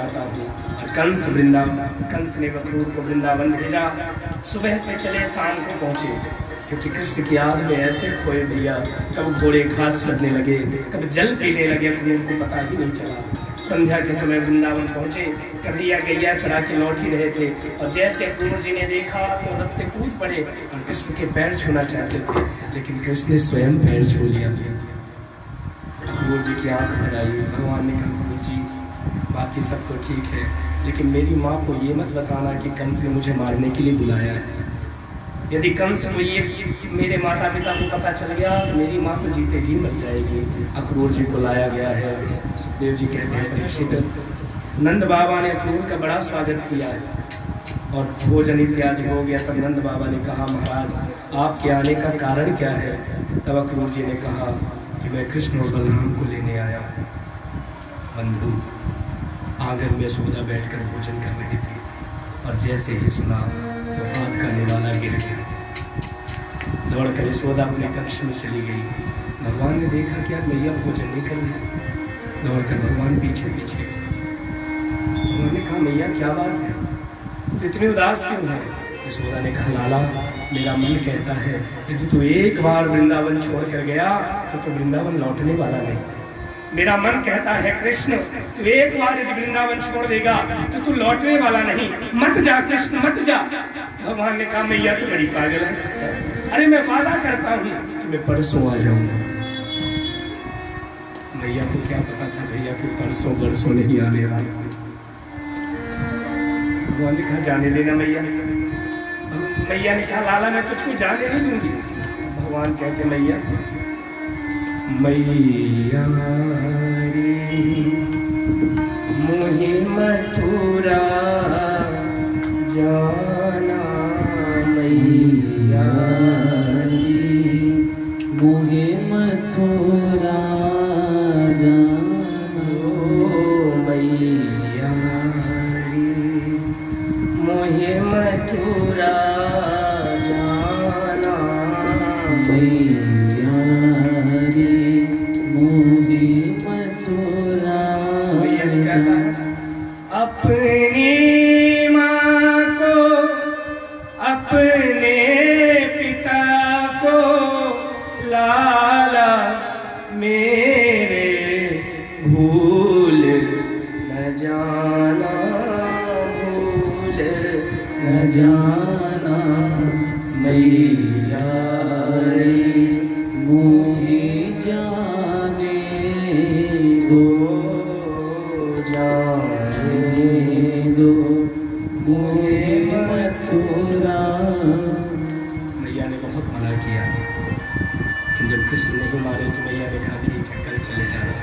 चाहता हूँ। और कंस ने अक्रूर को वृंदावन भेजा। सुबह से चले शाम को पहुँचे, क्योंकि कृष्ण की याद में ऐसे खोए भैया, कब घोड़े घास चढ़ने लगे, कब जल पीने लगे, अक्रूर को पता ही नहीं चला। संध्या के समय वृंदावन पहुंचे, कन्हैया गैया चढ़ा के लौट ही रहे थे, और जैसे अक्रूर जी ने देखा तो रथ से कूद पड़े और कृष्ण के पैर छूना चाहते थे, लेकिन कृष्ण ने स्वयं पैर छू लिया। अक्रूर जी की आंख भर आई। भगवान ने कहा, अक्रूर जी बाकी सब तो ठीक है, लेकिन मेरी माँ को ये मत बताना कि कंस ने मुझे मारने के लिए बुलाया है। यदि कंस को ये मेरे माता पिता को पता चल गया तो मेरी माँ तो जीते जी मर जाएगी। अक्रूर जी को लाया गया है। सुखदेव जी कहते हैं, परीक्षित, नंद बाबा ने अक्रूर का बड़ा स्वागत किया है और भोजन इत्यादि हो गया। तब नंद बाबा ने कहा, महाराज आपके आने का कारण क्या है? तब अक्रूर जी ने कहा कि मैं कृष्ण और बलराम को लेने आया। बंधु, आंगन में यशोदा बैठकर भोजन कर रही थी, और जैसे ही सुना तो हाथ का निवाला गिर गया। दौड़कर यशोदा अपने कक्ष में चली गई। भगवान ने देखा कि यार मैया भोजन नहीं कर रही। दौड़कर भगवान पीछे पीछे। भगवान ने कहा, मैया क्या बात है, तो इतने उदास क्यों है? यशोदा ने कहा, लाला मेरा मन कहता है यदि तू एक बार वृंदावन छोड़ कर गया तो वृंदावन लौटने वाला नहीं। मेरा मन कहता है कृष्ण, तू एक बार यदि वृंदावन छोड़ देगा तो तू लौटने वाला नहीं, मत जा कृष्ण मत जा। भगवान ने कहा, मैया तो बड़ी पागल है, अरे मैं वादा करता हूँ कि मैं परसों आ जाऊंगा। मैया को क्या पता था भैया को परसों नहीं आने वाला। भगवान ने कहा, जाने देना मैया। मैया ने कहा, लाला मैं तुझको जाने नहीं दूंगी। भगवान कहते, मैया रे मोहि मथुरा जाना, मैया रे मोहि मथुरा जाना, मैया रे मोहि मथुरा जाना, मैया रे मोहि मथुरा। मैया ने क्या कहा? अपनी माँ को, अपने पिता को, लाला मेरे भूल न जाना, भूल न जाना, मैया रे मोहि जाने दो, जाने दो मोहि मथुरा। मैया ने बहुत मना किया, लेकिन जब कृष्ण नहीं मारे तो मैया ने कहा, ठीक है कल चले जाना।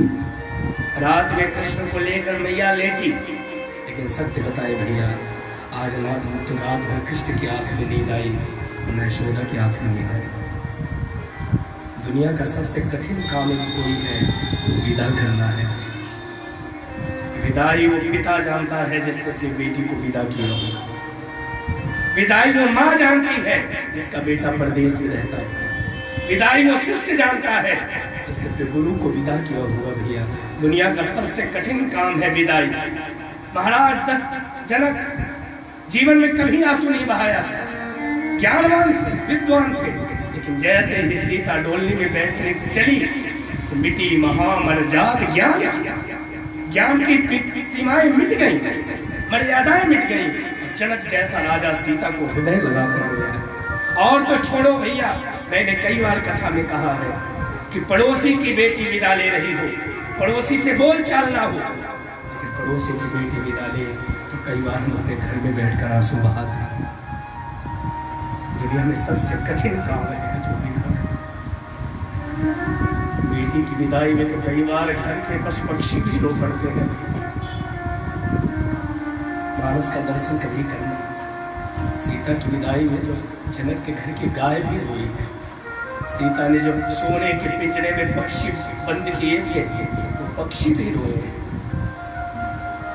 रात में कृष्ण को लेकर मैया लेटी, लेकिन सत्य बताए भैया, आज ना तो रात भर कृष्ण की आंख में नींद आई और न यशोदा की आंख में नींद आई। दुनिया का सबसे कठिन काम यदि कोई है तो विदा करना है। विदाई वो पिता जानता है जिसने अपनी बेटी को विदा किया हो। विदाई वो माँ जानती है जिसका बेटा परदेश में रहता है। विदाई वो शिष्य जानता है जिसने अपने गुरु को विदा किया हुआ। भैया दुनिया का सबसे कठिन काम है विदाई। महाराज जनक जीवन में कभी आंसू नहीं बहाया, ज्ञानवान थे, विद्वान थे, लेकिन जैसे ही सीता डोलनी में बैठने चली तो मिटी महामर्याद ज्ञान की सीमाएं मिट गई, मर्यादाएं मिट गई। जनक जैसा राजा सीता को हृदय लगाकर रोया। और तो छोड़ो भैया, मैंने कई बार कथा में कहा है कि पड़ोसी की बेटी विदा ले रही हो, पड़ोसी से बोल चाल ना हो, लेकिन पड़ोसी की बेटी विदा ले तो कई बार हम अपने घर में बैठकर आंसू बहाते हैं। दुनिया में सबसे कठिन काम है तो विदा। बेटी की विदाई में तो कई बार घर के पशु पक्षी भी रो पड़ते हैं। मानस का दर्शन कभी करना। सीता की विदाई में तो जनक के घर की गाय भी रोई है। सीता ने जब सोने के पिंजरे में पक्षी बंद किए थे तो पक्षी भी रोए।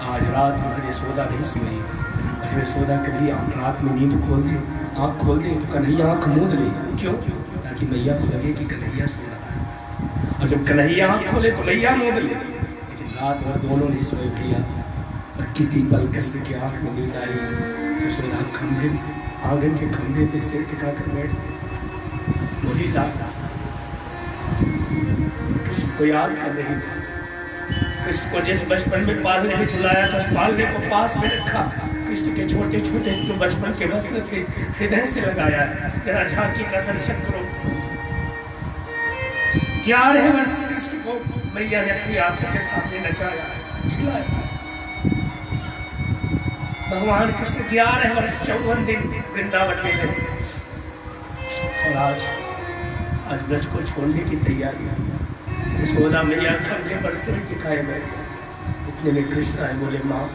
आज रात भर यशोदा नहीं सोई, और जब यशोदा कभी रात में नींद खोल दी, आँख खोल दी तो कन्हैया आँख मूंद ली। क्यों? ताकि मैया को लगे कि कन्हैया सो रहा है, और जब कन्हैया आँख खोले तो मैया मूंद ले। लेकिन रात भर दोनों नहीं सोए भैया। और किसी पल कृष्ण की आंख में नींद आई। यशोदा खंभे, आंगन के खंभे पे सिर टिका कर बैठ बोली, लाला कृष्ण को याद कर रही थी। कृष्ण को जिस बचपन में पालने में झुलाया था, उस पालने को पास में रखा। कृष्ण के छोटे छोटे जो बचपन के वस्त्र थे हृदय से लगाया। जरा झांकी का दर्शन करो। 11 वर्ष कृष्ण को मैया ने अपनी आंखों के सामने नचाया, खिलाया। भगवान कृष्ण 11 वर्ष 54 दिन वृंदावन में रहे और आज ब्रज को छोड़ने की तैयारी है। यशोदा मैया खंभे पर सिर टिकाए बैठे। इतने में कृष्ण आए, बोले, माँ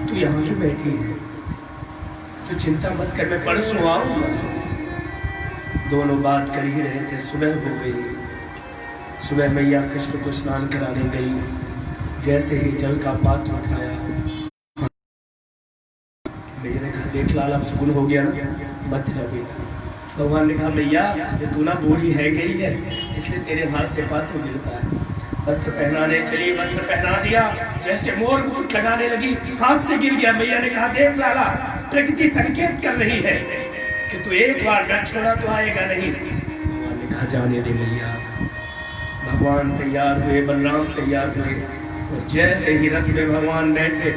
तू यहाँ क्यों बैठी है? तू चिंता मत कर, मैं परसों आऊंगा। दोनों बात कर ही रहे थे। सुबह हो गई। सुबह मैया कृष्ण को स्नान कराने गई। जैसे ही जल का पात्र उठाया, मैया ने कहा, देख लाल अब सुगुन हो गया ना, मत जा बेटा। भगवान ने कहा, मैया ये तू ना बूढ़ी है गई है, इसलिए तेरे हाथ से पात्र गिरता है। वस्त्र पहनाने चली, वस्त्र पहना दिया। जैसे मोर मुकुट लगाने लगी, हाथ से गिर गया। मैया ने कहा, देख लाला प्रकृति संकेत कर रही है कि तू एक बार व्रत छोड़ा तो आएगा नहीं। भगवान ने कहा, जाने दे मैया। भगवान तैयार हुए, बलराम तैयार हुए और जैसे ही रथ में भगवान बैठे,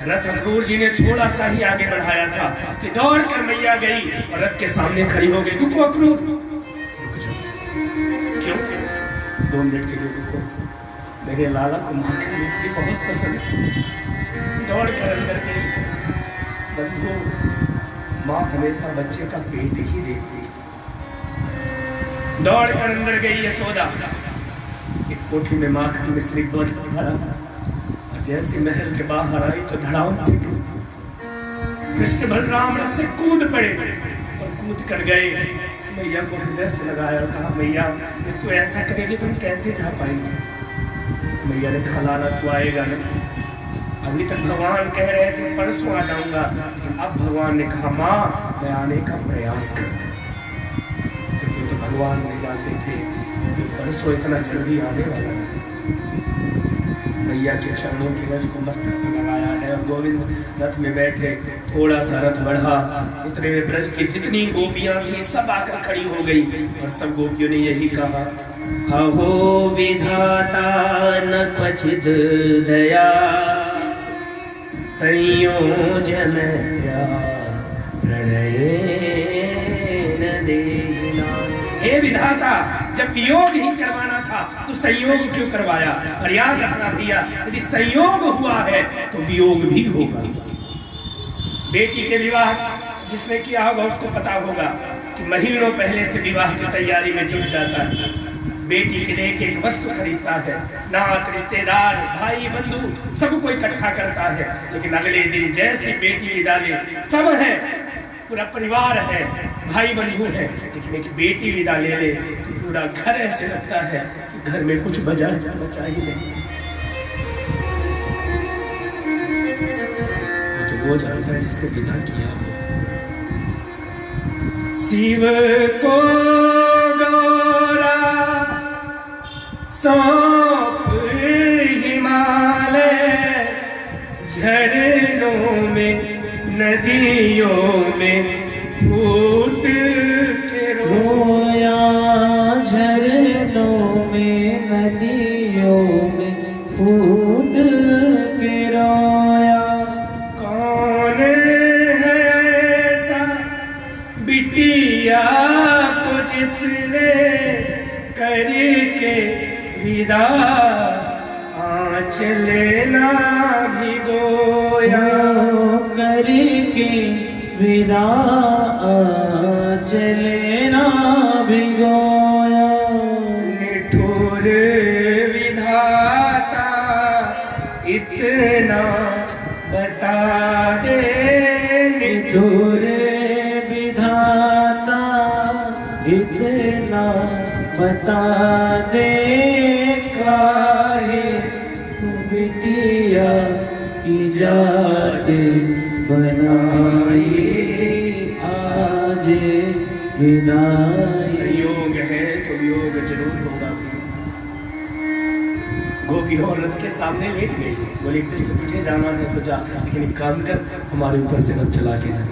रथ अक्रूर जी ने थोड़ा सा ही आगे बढ़ाया था कि दौड़ कर मैया गई और रथ के सामने खड़ी हो गई। रुको अक्रूर, रुक जाओ। क्यों? 2 मिनट के लिए रुको, मेरे लाला को माखन मिश्री बहुत पसंद है। दौड़ कर अंदर गई। बंधु, माँ हमेशा बच्चे का पेट ही देखती। दौड़ कर अंदर गई यशोदा। एक कोठी में माखन मिश्री दूध भरा। जैसे महल के बाहर आई तो धड़ाम से कृष्ण बलराम रथ से कूद पड़े और कूद कर गए। मैया को हृदय से लगाया और कहा, मैया तू ऐसा करेगी तुम कैसे जा पाएंगे? मैया ने कहा, लाला तू आएगा ना? अभी तक भगवान कह रहे थे परसों आ जाऊंगा, लेकिन अब भगवान ने कहा, माँ मैं आने का प्रयास करूंगा। क्योंकि तो भगवान ने जानते थे कि परसों इतना जल्दी आने वाला नहीं। मैया के चरणों की रज को मस्तक में लगाया है और गोविंद रथ में बैठे। थोड़ा सा रथ बढ़ा, इतने में ब्रज की जितनी गोपियां थी सब आकर खड़ी हो गई और सब गोपियों ने यही कहा, अहो विधाता न क्वचिद दया संयोज मैत्र्या प्रणये न देहिना। हे विधाता, जब वियोग ही करवाना था तो संयोग क्यों करवाया? और याद रखना भैया, यदि संयोग हुआ है तो वियोग भी होगा। बेटी के विवाह जिसने किया होगा उसको पता होगा कि महीनों पहले से विवाह की तैयारी में जुट जाता है। बेटी के लिए एक वस्तु खरीदता है, नात रिश्तेदार भाई बंधु सबको इकट्ठा करता है। लेकिन अगले दिन जैसी बेटी विदा ले, सब है, पूरा परिवार है, भाई बंधु है, लेकिन एक बेटी विदा ले ले तो पूरा घर ऐसे लगता है कि घर में कुछ बचा ही नहीं। वो जानता है जिसने विदा किया हो। शिव को गौरा सौंप हिमालय, झरनों में नदियों में फूट के रोया, झरनों में नदियों में फूट के रोया। कौन है ऐसा बिटिया को जिसने करके विदा आँचल ना भिगोया, करके विदा आँचल ना भिगोया। निठुर विधाता इतना बता दे, निठुर विधाता इतना बता दे, काहे बिटिया की जात बनाई आज विदाई। संयोग है तो वियोग जरूर होगा। गोपी और रथ के सामने लेट गई। बोली कृष्ण तुझे जाना है तो जा, लेकिन एक काम कर, हमारे ऊपर से रथ चला के जा।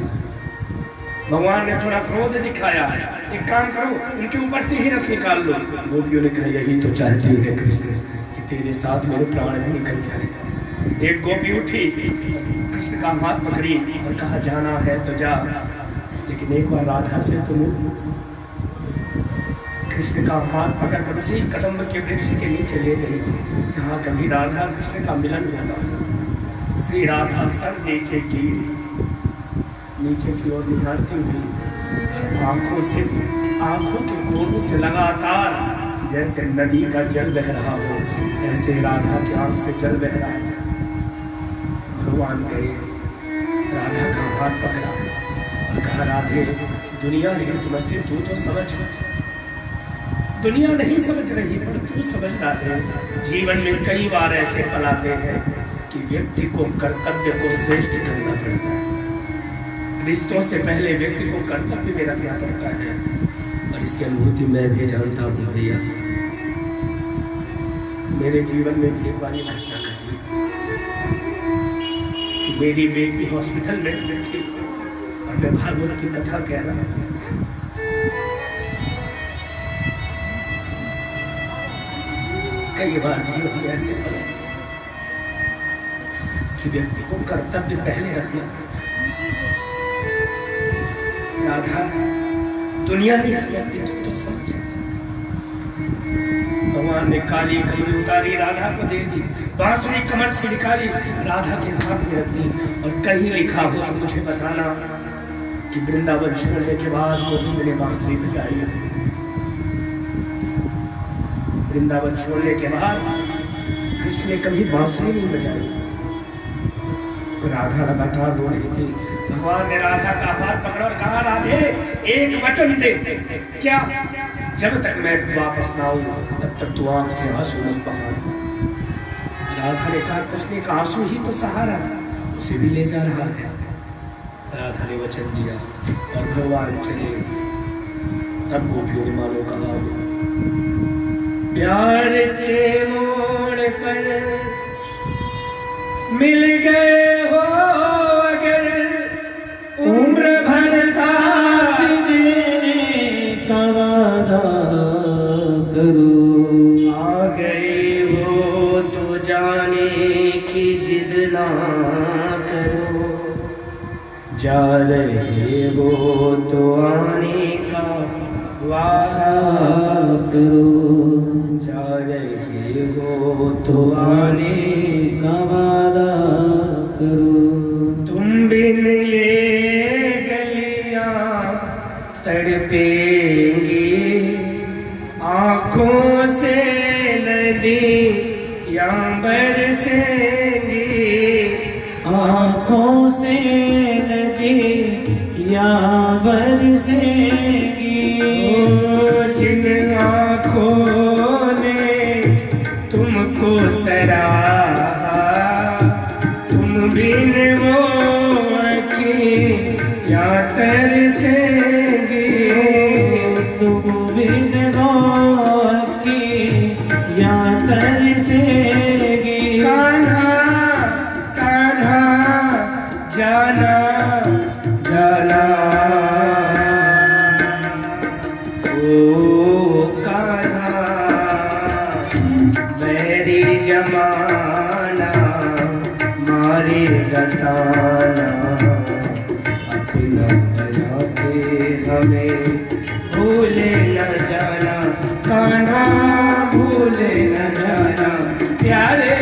भगवान ने थोड़ा क्रोध दिखाया, एक काम करो इनके ऊपर से ही रथ निकाल लो। गोपियों ने कहा यही तो चाहती है कृष्ण कि तेरे साथ मेरे प्राण भी निकल जाए। एक गोपी उठी, कृष्ण का हाथ पकड़ी और कहा जाना है तो जा, लेकिन एक बार राधा से तुम। कृष्ण का हाथ पकड़कर उसी कदम्ब के वृक्ष के नीचे ले गई जहाँ कभी राधा कृष्ण का मिलन होता था। श्री राधा सर नीचे की ओर निहारती हुई, आंखों के कोनों से लगातार जैसे नदी का जल बह रहा हो, ऐसे राधा की आंख से जल बह रहा था। भगवान गए, राधा का हाथ पकड़ा और कहा राधे दुनिया नहीं समझती, तू तो समझ। दुनिया नहीं समझ रही पर तू समझ रहा है। जीवन में कई बार ऐसे पल आते हैं कि व्यक्ति को कर्तव्य को श्रेष्ठ करना पड़ता है। रिश्तों से पहले व्यक्ति को कर्तव्य में रखना पड़ता है, और इसकी अनुभूति मैं भी जानता हूँ भैया। मेरे जीवन में भी एक बार ये घटना घटी कि मेरी बेटी हॉस्पिटल में थी और मैं भागवत की कथा कह रहा था। कई बार जीवन में ऐसे पल कि व्यक्ति को कर्तव्य पहले रखना पड़ता है। राधा दुनिया नहीं समझती, तू तो समझ। भगवान ने काली कमरी उतारी, राधा को दे दी, बांसुरी कमर से निकाली, राधा के हाथ में रख दी, और कहीं लिखा हो तो मुझे बताना कि वृंदावन छोड़ने के बाद गोविंद ने बांसुरी बजाई। वृंदावन छोड़ने के बाद कृष्ण ने कभी बांसुरी नहीं बजाई। राधा लगातार रो रही थी। भगवान ने राधा का हाथ पकड़ा और कहा राधे एक वचन दे। क्या? जब तक मैं वापस ना आऊं तब तक तू आंख से आंसू मत बहा। राधा ने कहा कृष्ण का आंसू ही तो सहारा था, उसे भी ले जा रहा है। राधा ने वचन दिया और भगवान चले। तब गोपियों ने मानो कहा प्यार के मोड़ पर मिल गए हो अगर, उम्र भर साथ देने का वादा करो। आ गए हो तो जाने की जिद ना करो, जा रहे हो तो आने का वादा करो, जा रहे हो तो आने का वादा करो। तुम बिन ये गलियां तड़पेंगी, आँखों से नदियां बरसेंगी, आँखों से नदियां बरसेंगी। जिन आँखों ने तुमको सराहा, तुम बिन वो अखियाँ तरसेंगी, तुम बिन वो अखियाँ तरसेंगी। कान्हा कान्हा जाना जाना, ओ कान्हा मेरी जमाना मारे गताना, अपना बना के हमें भूले न जाना, कान्हा भूले न जाना, प्यारे